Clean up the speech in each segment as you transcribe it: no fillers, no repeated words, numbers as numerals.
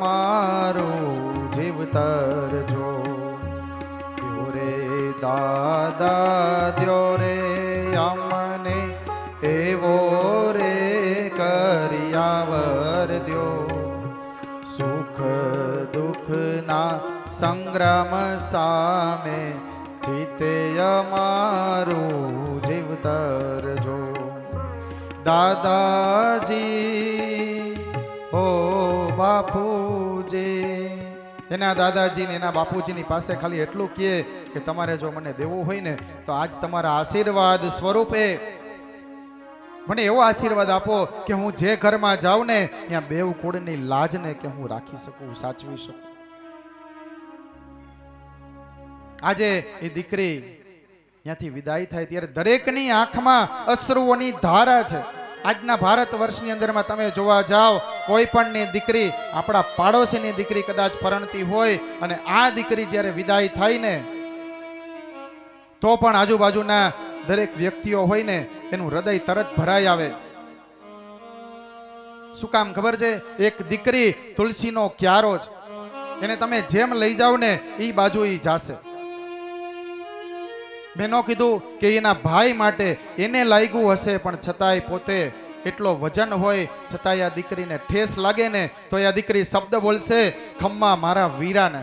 મારું જીવતર જો દ્યો રે દાદા દ્યો રે અમને એવો રે કરિયાવર દ્યો સુખ દુઃખના સંગ્રામ સામે જીતે અમારું જીવતર જો દાદાજી ઓ બાપુજી. એના દાદાજી ને એના બાપુજીની પાસે ખાલી એટલું કહે કે તમારે જો મને દેવું હોય ને તો આજ તમારા આશીર્વાદ સ્વરૂપે મને એવો આશીર્વાદ આપો કે હું જે ઘરમાં જાઉં ને ત્યાં બેવ કુળની લાજને કે હું રાખી શકું, સાચવી શકું. આજે એ દીકરી ત્યાંથી વિદાય થાય ત્યારે દરેકની આંખમાં અશ્રુઓની ધારા છે. આજના ભારત વર્ષની અંદરમાં તમે જોવા જાઓ, કોઈ પણની દીકરી, આપણા પાડોશીની દીકરી કદાચ પરણતી હોય અને આ દીકરી જ્યારે વિદાય થાય ને તો પણ આજુબાજુના દરેક વ્યક્તિઓ હોય ને એનું હૃદય તરત ભરાઈ આવે. શું કામ ખબર છે? એક દીકરી તુલસીનો ક્યારો છે, એને તમે જેમ લઈ જાઓ ને એ બાજુ એ જાશે. મેં કીધું કે એના ભાઈ માટે એને લાગ્યું હશે, પણ છતાંય પોતે એટલો વજન હોય છતાંય આ દીકરીને ઠેસ લાગે ને તો આ દીકરી શબ્દ બોલશે, ખમ્મા મારા વીરાને.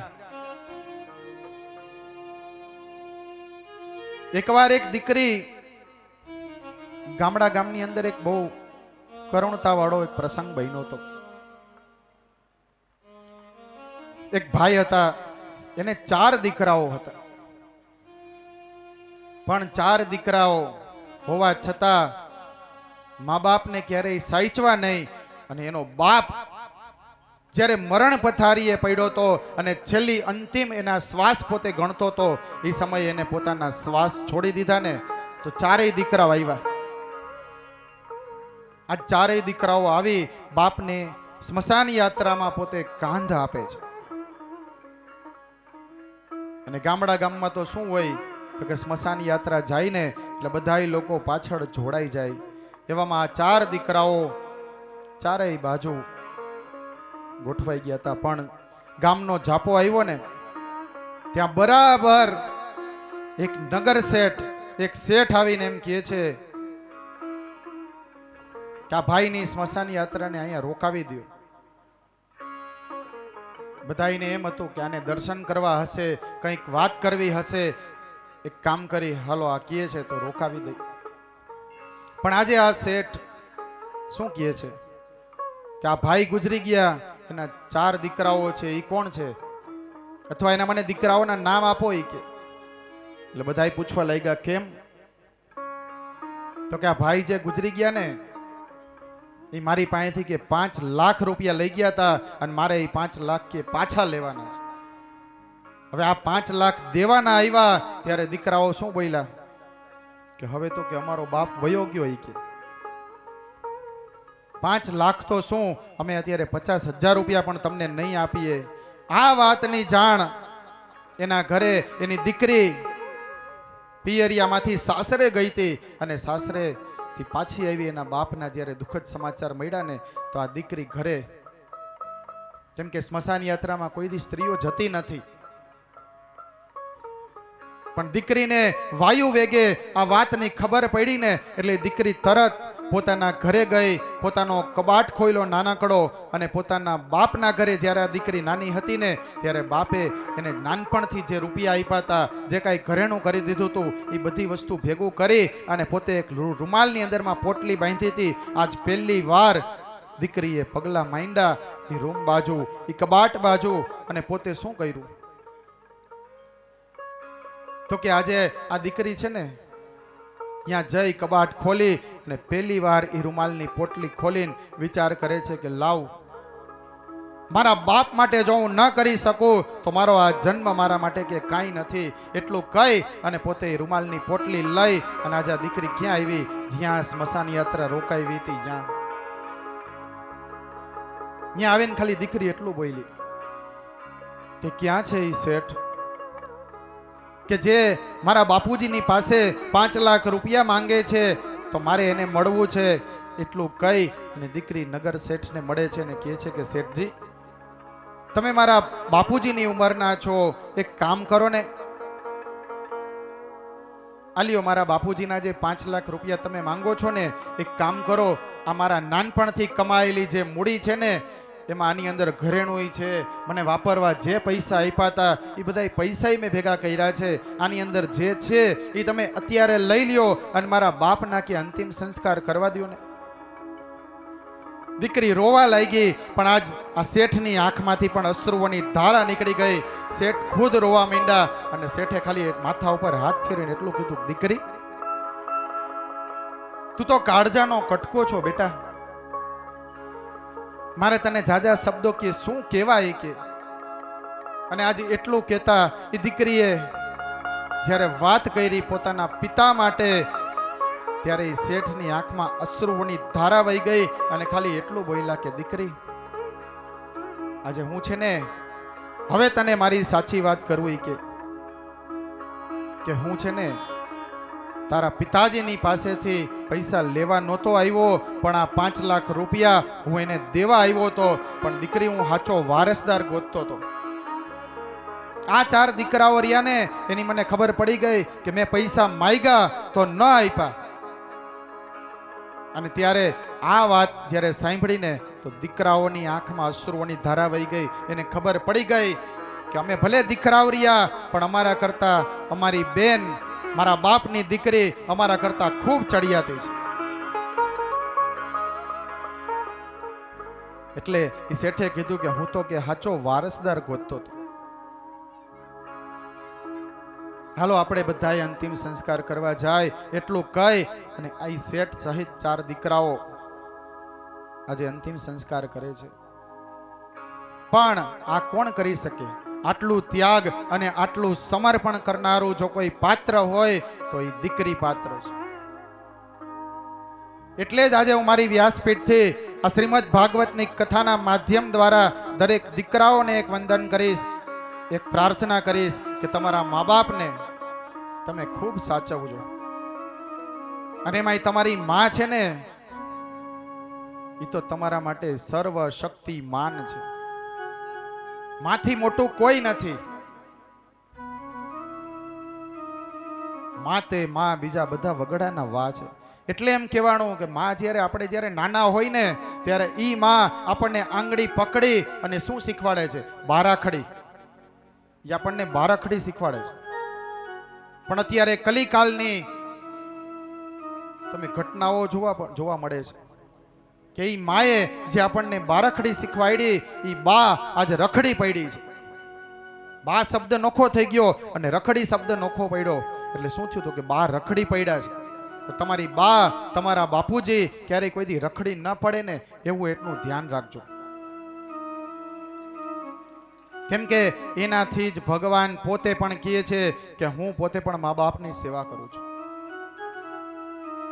એકવાર એક દીકરી ગામની અંદર એક બહુ કરુણતા વાળો એક પ્રસંગ બન્યો હતો. એક ભાઈ હતા, એને 4 દીકરાઓ હતા, પણ 4 દીકરાઓ હોવા છતાં મા બાપને ક્યારેય સાચવા નહીં. અને એનો બાપ જ્યારે મરણ પથારીએ પડ્યો હતો અને છેલ્લી અંતિમ એના શ્વાસ પોતે ગણતો હતો, એ સમયે એને પોતાના શ્વાસ છોડી દીધા ને તો 4 દીકરાઓ આવ્યા. આ 4 દીકરાઓ આવી બાપને સ્મશાન યાત્રામાં પોતે કાંધ આપે છે. અને ગામમાં તો શું હોય તો કે સ્મશાન યાત્રા જાય ને એટલે બધા લોકો પાછળ જોડાઈ જાય. એવામાં આ 4 દીકરાઓ ચારેય બાજુ ગોઠવાઈ ગયા હતા. પણ ગામનો જાપો આવ્યો ને ત્યાં બરાબર એક નગર શેઠ, એક શેઠ આવીને એમ કહે છે કે આ ભાઈની સ્મશાન યાત્રાને અહીંયા રોકાવી દો. બધાને એમ હતું કે આને દર્શન કરવા હશે, કંઈક વાત કરવી હશે, એક કામ કરી હાલો આ કહે છે તો રોકાવી દઈ. પણ આજે આ શેઠ શું કહે છે કે આ ભાઈ ગુજરી ગયા, એના 4 દીકરાઓ છે, એ કોણ છે? અથવા એના મને દીકરાઓના નામ આપો એ કે. એટલે બધા પૂછવા લાગ્યા કેમ? તો કે આ ભાઈ જે ગુજરી ગયા ને એ મારી પાસેથી કે 5 લાખ રૂપિયા લઈ ગયા હતા અને મારે એ 5 લાખ કે પાછા લેવાના છે. હવે આ 5 લાખ દેવાના આવ્યા ત્યારે દીકરાઓ શું બોલ્યા કે હવે તો કે અમારો બાપ વયો ગયો. કે 5 લાખ તો શું, અમે અત્યારે 50,000 રૂપિયા પણ તમને નહીં આપીએ. આ વાતની જાણ એના ઘરે એની દીકરી પિયરિયામાંથી સાસરે ગઈ હતી અને સાસરેથી પાછી આવી એના બાપના જ્યારે દુઃખદ સમાચાર મળ્યા ને તો આ દીકરી ઘરે, કેમ કે સ્મશાન યાત્રામાં કોઈ દી સ્ત્રીઓ જતી નથી, પણ દીકરીને વાયુ વેગે આ વાતની ખબર પડી ને એટલે દીકરી તરત પોતાના ઘરે ગઈ, પોતાનો કબાટ ખોલ્યો નાનકડો અને પોતાના બાપના ઘરે જ્યારે આ દીકરી નાની હતી ને ત્યારે બાપે એને નાનપણથી જે રૂપિયા આપ્યા હતા, જે કાંઈ ઘરેણું કરી દીધું હતું, એ બધી વસ્તુ ભેગું કરી અને પોતે એક રૂમાલની અંદરમાં પોટલી બાંધી હતી. આજ પહેલી વાર દીકરીએ પગલા માંડ્યા એ રૂમ બાજુ, એ કબાટ બાજુ, અને પોતે શું કર્યું તો કે આજે આ દીકરી છે ને ત્યાં જઈ કબાટ ખોલી અને પહેલી વાર એ રૂમાલની પોટલી ખોલીને વિચાર કરે છે કે લાવ, મારા બાપ માટે જો હું ન કરી શકું તો મારો આ જન્મ મારા માટે કે કાંઈ નથી. એટલું કહી અને પોતે રૂમાલની પોટલી લઈ અને આજે આ દીકરી ક્યાં આવી? જ્યાં સ્મશાન યાત્રા રોકાવી હતી ત્યાં આવીને ખાલી દીકરી એટલું બોલી કે ક્યાં છે એ શેઠ કે જે મારા બાપુજીની પાસે 5 લાખ રૂપિયા માંગે છે તો મારે એને મળવું છે. એટલું કહી અને દીકરી નગર શેઠને મળે છે અને કહે છે કે શેઠજી તમે મારા બાપુજીની ઉંમરના છો, એક કામ કરો ને, આલ્યો મારા બાપુજીના જે 5 લાખ રૂપિયા તમે માંગો છો ને, એક કામ કરો, આ મારા નાનપણથી કમાયેલી જે મૂડી છે ને, એમાં આની અંદર ઘરેણું છે, મને વાપરવા જે પૈસા આપ્યા હતા એ બધા પૈસા મેં ભેગા કર્યા છે, આની અંદર જે છે એ તમે અત્યારે લઈ લ્યો અને મારા બાપના કે અંતિમ સંસ્કાર કરવા દો ને. દીકરી રોવા લાગી, પણ આજ આ શેઠની આંખમાંથી પણ અશ્રુઓની ધારા નીકળી ગઈ. શેઠ ખુદ રોવા માંડ્યા અને શેઠે ખાલી માથા ઉપર હાથ ફેરવીને એટલું કીધું, દીકરી તું તો કાળજાનો કટકો છો બેટા, મારે તને જાજા શબ્દો કે શું કહેવાય કે. અને આજે એટલું કહેતા એ દીકરીએ જ્યારે વાત કરી પોતાના પિતા માટે, ત્યારે એ શેઠની આંખમાં અશ્રુઓની ધારા વહી ગઈ અને ખાલી એટલું બોલ્યા કે દીકરી આજે હું છે ને, હવે તને મારી સાચી વાત કરવી કે હું છે ને તારા પિતાજીની પાસેથી પૈસા લેવા નહોતો આવ્યો, પણ આ 5 લાખ રૂપિયા હું એને દેવા આવ્યો હતો. પણ દીકરી હું સાચો વારસદાર ગોતતો હતો. આ 4 દીકરાઓ રહ્યા ને, એની મને ખબર પડી ગઈ કે મેં પૈસા માંગ્યા તો ન આપ્યા. અને ત્યારે આ વાત જ્યારે સાંભળીને તો દીકરાઓની આંખમાં અશ્રુઓની ધારા વહી ગઈ. એને ખબર પડી ગઈ કે અમે ભલે દીકરાઓ રહ્યા, પણ અમારા કરતા અમારી બેન, મારા બાપની દીકરી અમારા કરતા ખૂબ ચડિયાતી છે. એટલે એ શેઠે કીધું કે હું તો કે સાચો વારસદાર ગોતતો હતો. હાલો આપણે બધાએ અંતિમ સંસ્કાર કરવા જાય એટલું કહી અને આ શેઠ સહિત 4 દીકરાઓ આજે અંતિમ સંસ્કાર કરે છે. પણ આ કોણ કરી શકે? આટલું ત્યાગ અને આટલું સમર્પણ કરનારું જો કોઈ પાત્ર હોય તો એ દીકરી પાત્ર છે. એટલે જ આજે હું મારી વ્યાસપીઠથી આ શ્રીમદ ભાગવતની કથાના માધ્યમ દ્વારા દરેક દીકરાઓને એક વંદન કરીશ, એક પ્રાર્થના કરીશ કે તમારા મા બાપને તમે ખૂબ સાચવજો. અને એમાં તમારી માં છે ને, એ તો તમારા માટે સર્વ શક્તિમાન છે. માંથી મોટું કોઈ નથી. માતે માં બીજા બધા વગડાના વા છે. એટલે એમ કહેવાનું કે માં આપણે જ્યારે નાના હોય ને, ત્યારે ઈ માં આપણને આંગળી પકડી અને શું શીખવાડે છે? બારાખડી. એ આપણને બારાખડી શીખવાડે છે. પણ અત્યારે કલિકાલની તમે ઘટનાઓ જોવા મળે છે કે ઈ માએ જે આપણને બારાખડી શીખવાડી, ઈ બા આજે રખડી પડી છે. બા શબ્દ નોખો થઈ ગયો અને રખડી શબ્દ નોખો પડ્યો. એટલે શું થયું કે બા રખડી પડ્યા છે. તો તમારી બા, તમારા બાપુજી ક્યારેય કોઈ દી રખડી ન પડે ને, એવું એટલું ધ્યાન રાખજો. કેમ કે એનાથી જ ભગવાન પોતે પણ કહે છે કે હું પોતે પણ મા બાપની સેવા કરું છું.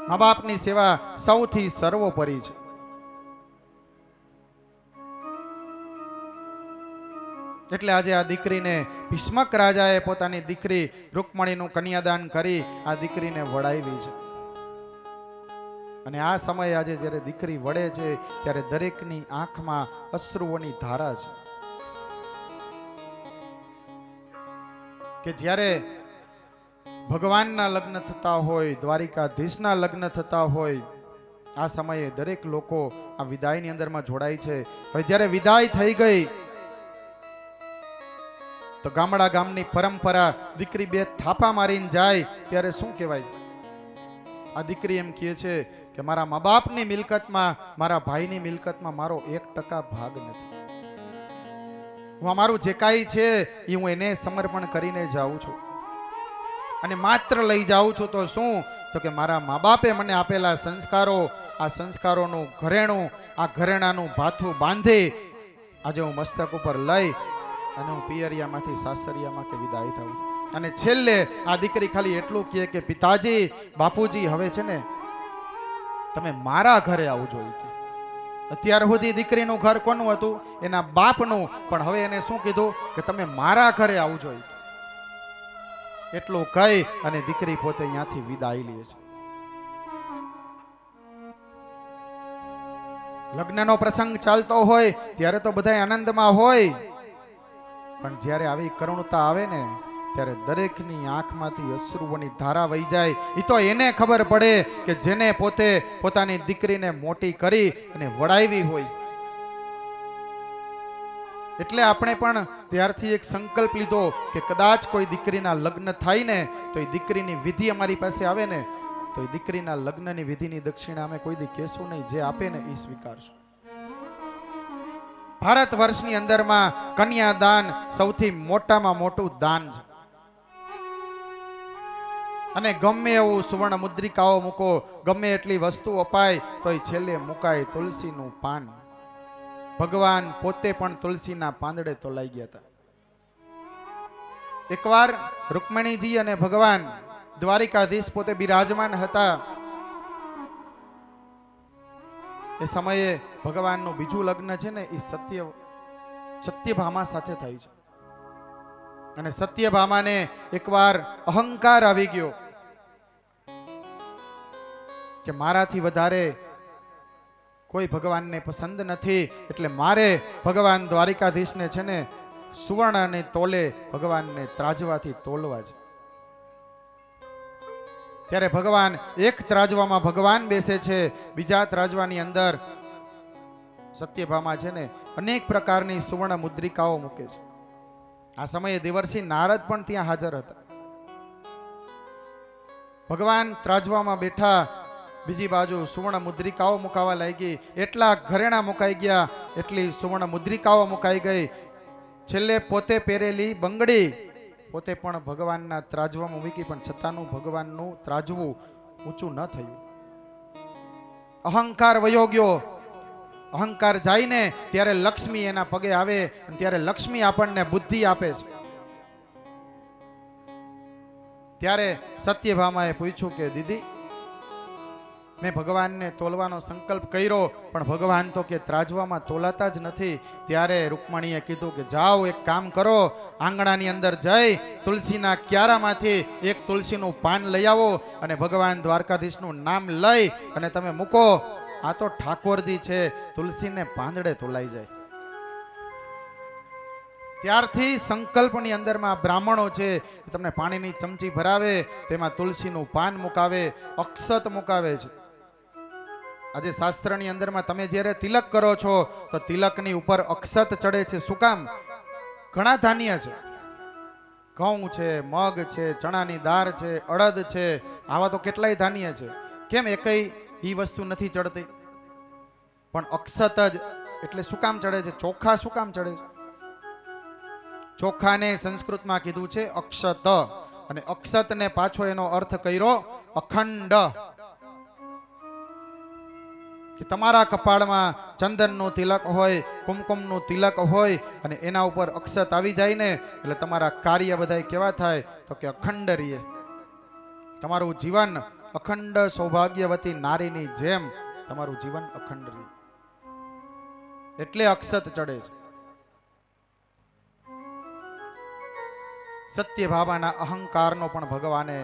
મા બાપની સેવા સૌથી સર્વોપરી છે. એટલે આજે આ દીકરીને ભીષ્મક રાજાએ પોતાની દીકરી રૂકમણીનું કન્યાદાન કરી આ દીકરીને વડાવી છે. અને આ સમયે આજે જ્યારે દીકરી વડે છે ત્યારે દરેકની આંખમાં અશ્રુઓની ધારા છે. કે જ્યારે ભગવાનના લગ્ન થતા હોય, દ્વારિકાધીશના લગ્ન થતા હોય, આ સમયે દરેક લોકો આ વિદાયની અંદરમાં જોડાય છે. હવે જ્યારે વિદાય થઈ ગઈ તો ગામની પરંપરા દીકરી 2 થાપા મારીને જાય ત્યારે શું કહેવાય? આ દીકરી એમ કહે છે કે મારા મા બાપની મિલકતમાં, મારા ભાઈની મિલકતમાં મારો 1% ભાગ નથી. હું અમારું જે કાંઈ છે એ હું એને સમર્પણ કરીને જાઉં છું. અને માત્ર લઈ જાઉં છું તો શું? તો કે મારા મા બાપે મને આપેલા સંસ્કારો, આ સંસ્કારોનું ઘરેણું, આ ઘરેણાનું ભાથું બાંધી આજે હું મસ્તક ઉપર લઈ અને હું પિયરિયામાંથી સાસરિયામાં કે વિદાય થાઉં. અને છેલ્લે આ દીકરી ખાલી એટલું કહે કે પિતાજી, બાપુજી, હવે છે ને તમે મારા ઘરે આવજો. અત્યાર સુધી દીકરીનું ઘર કોનું હતું? એના બાપનું. પણ હવે એને શું કીધું કે તમે મારા ઘરે આવજો. એટલું કહી અને દીકરી પોતે અહીંયાથી વિદાય લે છે. લગ્નનો પ્રસંગ ચાલતો હોય ત્યારે તો બધા આનંદમાં હોય, પણ જ્યારે આવી કરુણતા આવે ને ત્યારે દરેકની આંખમાંથી અશ્રુઓની ધારા વહી જાય. એ તો એને ખબર પડે કે જેને પોતે પોતાની દીકરીને મોટી કરી અને વડાવી હોય. એટલે આપણે પણ ત્યારથી એક સંકલ્પ લીધો કે કદાચ કોઈ દીકરીના લગ્ન થાય ને તો એ દીકરીની વિધિ અમારી પાસે આવે ને તો એ દીકરીના લગ્નની વિધિની દક્ષિણા અમે કોઈ દી કહેશું નહીં, જે આપે ને એ સ્વીકારશું. ભારત વર્ષની અંદરમાં કન્યાદાન સૌથી મોટામાં મોટું દાન છે. અને ગમે એવું સુવર્ણ મુદ્રિકાઓ મૂકો, ગમે એટલી વસ્તુ અપાય તો એ છેલ્લે મુકાય તુલસીનું પાન. ભગવાન પોતે પણ તુલસીના પાંદડે તોલાઈ ગયા હતા. એકવાર રૂકમણીજી અને ભગવાન દ્વારિકાધીશ પોતે બિરાજમાન હતા. એ સમયે ભગવાનનું બીજું લગ્ન છે ને એ સત્યભામા સાથે થાય છે. અને સત્યભામાને એકવાર અહંકાર આવી ગયો કે મારાથી વધારે કોઈ ભગવાનને પસંદ નથી, એટલે મારે ભગવાન દ્વારિકાધીશને છે ને સુવર્ણ અને તોલે ભગવાનને ત્રાજવાથી તોલવા છે. ત્યારે ભગવાન એક ત્રાજવામાં ભગવાન બેસે છે, બીજા ત્રાજવાની અંદર સત્યભામા છે ને અનેક પ્રકારની સુવર્ણ મુદ્રિકાઓ મૂકે છે. આ સમયે દેવર્ષિ નારદ પણ ત્યાં હાજર હતા. ભગવાન ત્રાજવામાં બેઠા, બીજી બાજુ સુવર્ણ મુદ્રિકાઓ મુકાવા લાગી. એટલા ઘરેણા મુકાઈ ગયા, એટલી સુવર્ણ મુદ્રિકાઓ મુકાઈ ગઈ. છેલ્લે પોતે પહેરેલી બંગડી પોતે પણ ભગવાનના ત્રાજવામાં મૂકી, પણ છતાંનું ભગવાનનું ત્રાજવું ઊંચું ન થયું. અહંકાર વયો ગયો. અહંકાર જાય ને ત્યારે લક્ષ્મી એના પગે આવે, અને ત્યારે લક્ષ્મી આપણને બુદ્ધિ આપે છે. ત્યારે સત્યભામાએ પૂછ્યું કે દીદી, મેં ભગવાનને તોલવાનો સંકલ્પ કર્યો પણ ભગવાન તો કે ત્રાજવામાં તોલાતા જ નથી. ત્યારે રૂકમણીએ કીધું કે જાઓ, એક કામ કરો, આંગણાની અંદર જઈ તુલસીના ક્યારામાંથી એક તુલસીનું પાન લઈ આવો અને ભગવાન દ્વારકાધીશનું નામ લઈ અને તમે મૂકો. આ તો ઠાકોરજી છે, તુલસીને પાંદડે તોલાઈ જાય. ત્યારથી સંકલ્પની અંદરમાં બ્રાહ્મણો છે તમને પાણીની ચમચી ભરાવે, તેમાં તુલસીનું પાન મુકાવે, અક્ષત મુકાવે છે. આજે શાસ્ત્રની અંદરમાં તમે જ્યારે તિલક કરો છો તો તિલકની ઉપર અક્ષત ચડે છે. શું કામ? ઘણા ધાન્ય છે, ઘઉં છે, મગ છે, ચણાની દાળ છે, અડદ છે, આવા તો કેટલાય ધાન્ય છે. કેમ એકઈ ઈ વસ્તુ નથી ચડતી? પણ અક્ષત જ એટલે શું કામ ચડે છે? ચોખા શું કામ ચડે છે? ચોખાને સંસ્કૃતમાં કીધું છે અક્ષત, અને અક્ષતને પાછો એનો અર્થ કર્યો અખંડ. કે તમારા કપાળમાં ચંદનનું તિલક હોય, કુમકુમનું તિલક હોય અને એના ઉપર અક્ષત આવી જાય ને એટલે તમારા કાર્ય બધા કેવા થાય તો કે અખંડ રહીએ. તમારું જીવન અખંડ સૌભાગ્યવતી નારીની જેમ તમારું જીવન અખંડ રહે, એટલે અક્ષત ચડે છે. સત્યભામાના અહંકારનો પણ ભગવાને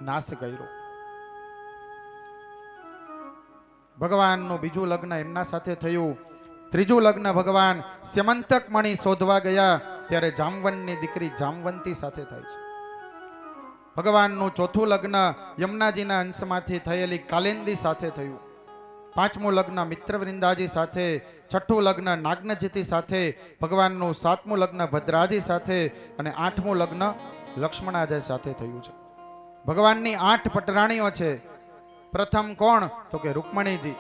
નાશ કર્યો. ભગવાનનું બીજું લગ્ન એમના સાથે થયું. ત્રીજું લગ્ન ભગવાન સ્યમંતક મણિ શોધવા ગયા ત્યારે જામવનની દીકરી જામવંતી સાથે થાય છે. ભગવાનનું ચોથું લગ્ન યમુનાજીના અંશમાંથી થયેલી કાલિંદી સાથે થયું. પાંચમું લગ્ન મિત્રવૃંદાજી સાથે, છઠ્ઠું લગ્ન નાગનજીતી સાથે, ભગવાનનું સાતમું લગ્ન ભદ્રાજી સાથે અને આઠમું લગ્ન લક્ષ્મણાજી સાથે થયું છે. ભગવાનની 8 પટરાણીઓ છે. પ્રથમ કોણ તો કે રૂકમણીજી,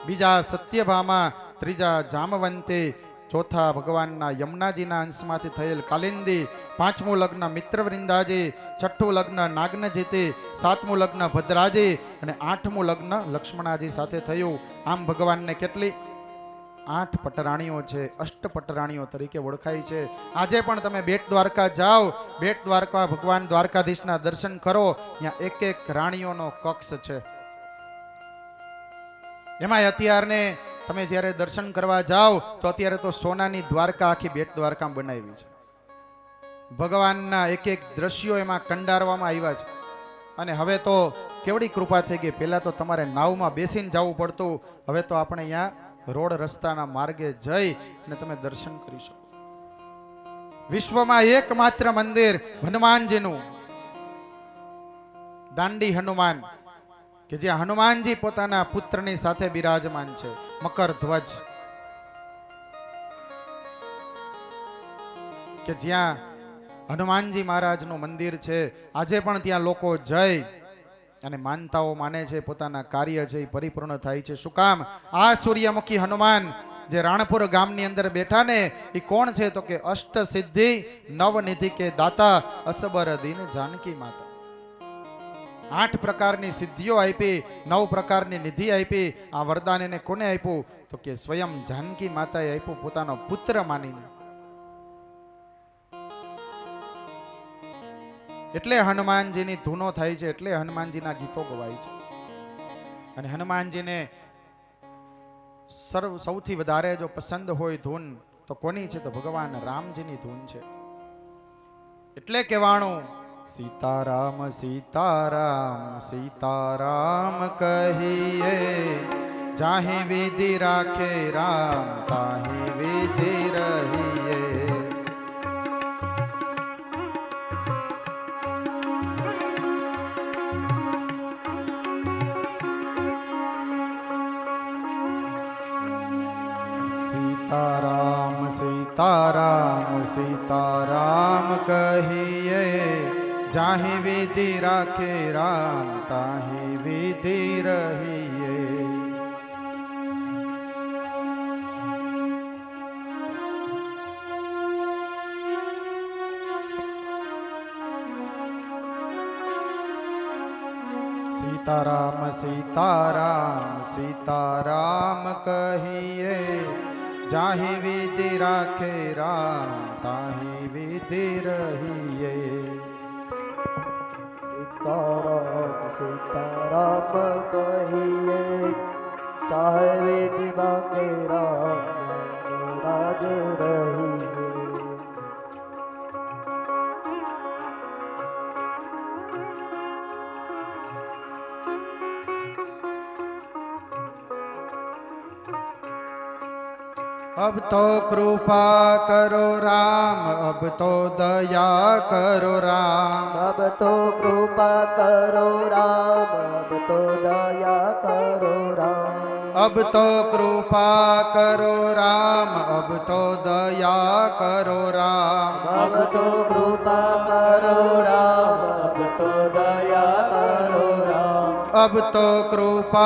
બીજા સત્યભામા, ત્રીજા જામવંતી, ચોથા ભગવાનના યમુનાજીના અંશમાંથી થયેલ કાલિંદી, પાંચમું લગ્ન મિત્રવૃંદાજી, છઠ્ઠું લગ્ન નાગનજીતી, સાતમું લગ્ન ભદ્રાજી અને આઠમું લગ્ન લક્ષ્મણાજી સાથે થયું. આમ ભગવાનને કેટલી 8 પટરાણીઓ છે, અષ્ટપટરાણીઓ તરીકે ઓળખાય છે. આજે પણ તમે બેટ દ્વારકા જાઓ, બેટ દ્વારકા ભગવાન દ્વારકાધીશના દર્શન કરો, ત્યાં એક એક રાણીઓનો કક્ષ છે. એમાં અત્યારને તમે જ્યારે દર્શન કરવા જાઓ તો અત્યારે તો સોનાની દ્વારકા આખી બેટ દ્વારકા બનાવી છે. ભગવાનના એક એક દ્રશ્યો એમાં કંડારવામાં આવ્યા છે. અને હવે તો કેવડી કૃપા થઈ ગઈ. પહેલા તો તમારે નાવમાં બેસીને જવું પડતું, હવે તો આપણે અહીંયા રોડ રસ્તાના માર્ગે જઈ અને તમે દર્શન કરી શકો. વિશ્વમાં એકમાત્ર મંદિર હનુમાનજીનું, દાંડી હનુમાન, કે જ્યાં હનુમાનજી પોતાના પુત્રની સાથે બિરાજમાન છે, મકર ધ્વજ, કે જ્યાં હનુમાનજી મહારાજનું મંદિર છે. આજે પણ ત્યાં લોકો જઈ અને માનતાઓ માને છે, પોતાના કાર્ય છે એ પરિપૂર્ણ થાય છે. શું કામ? આ સૂર્યમુખી હનુમાન જે રાણપુર ગામની અંદર બેઠા ને, એ કોણ છે? તો કે અષ્ટ સિદ્ધિ નવનિધિ કે દાતા અસબર દીન જાનકી માતા. 8 પ્રકારની સિદ્ધિઓ આપી, 9 પ્રકારની નિધિ આપી. આ વરદાન એને કોને આપ્યું? તો કે સ્વયં જાનકી માતાએ આપ્યું, પોતાનો પુત્ર માનીને. એટલે હનુમાનજીની ધૂનો થાય છે, એટલે હનુમાનજીના ગીતો ગવાય છે. અને હનુમાનજીને સૌથી વધારે જો પસંદ હોય ધૂન તો કોની છે? તો ભગવાન રામજીની ધૂન છે. એટલે કહેવાણું, સીતારામ સીતારામ સીતારામ કહીએ, જાહી વિધિ રાખે રામ તાહી વિધિ રહીએ. સીતારામ સીતારામ સીતારામ કહીએ, જાહી વિધિ રાખે રામ તાહી વિધિ રહીએ. સીતારામ સીતારામ સીતારામ કહીએ, જાહી વિધિ રાખે રામ તાહી વિધિ રહીએ. સીતારામ સીતારામ કહીએ, ચાહે વિધિ રાખે રામ રાજ રહીએ. अब तो कृपा करो राम, अब तो दया करो राम. अब तो कृपा करो राम, अब तो दया करो राम. अब तो कृपा करो राम, अब तो दया करो राम. अब तो कृपा करो राम, अब तो दया करो राम. अब तो कृपा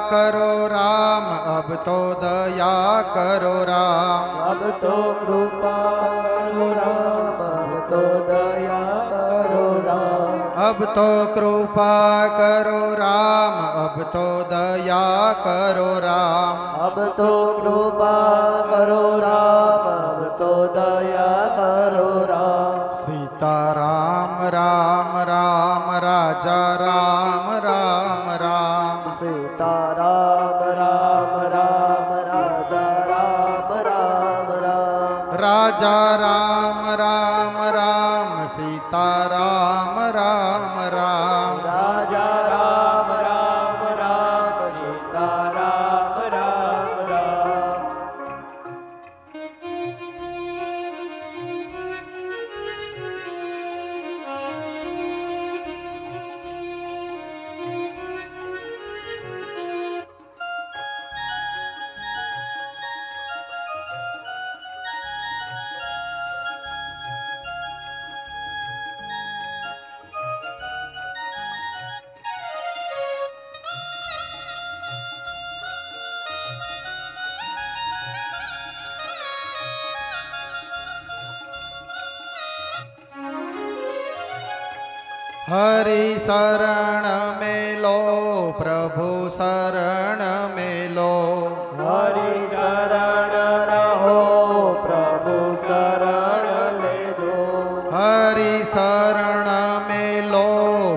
करो राम, अब तो दया करो राम. अब तो कृपा करो राम, अब तो दया करो राम. अब तो कृपा करो राम, अब तो दया करो राम. अब तो कृपा करो राम, अब तो दया करो राम. सीताराम राम राम राजा राम राम राम. सीताराम राम राम राजा राम राम राम. राजा राम राम राम सीताराम राम राम. राजा राम राम राम सीताराम राम राम. हरि शरण में लो, प्रभु शरण में लो. हरि शरण रहो, प्रभु शरण लेजो. हरि शरण में लो,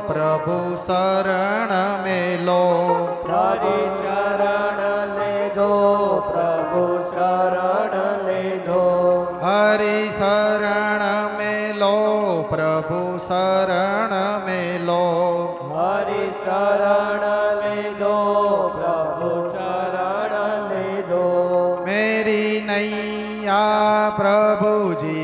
प्रभु शरण में लो. हरि शरण लेजो, प्रभु शरण लेजो. हरि शरण में लो, प्रभु शरण में लो. हरि शरण लेजो, प्रभु शरण लेजो. मेरी नैया प्रभु जी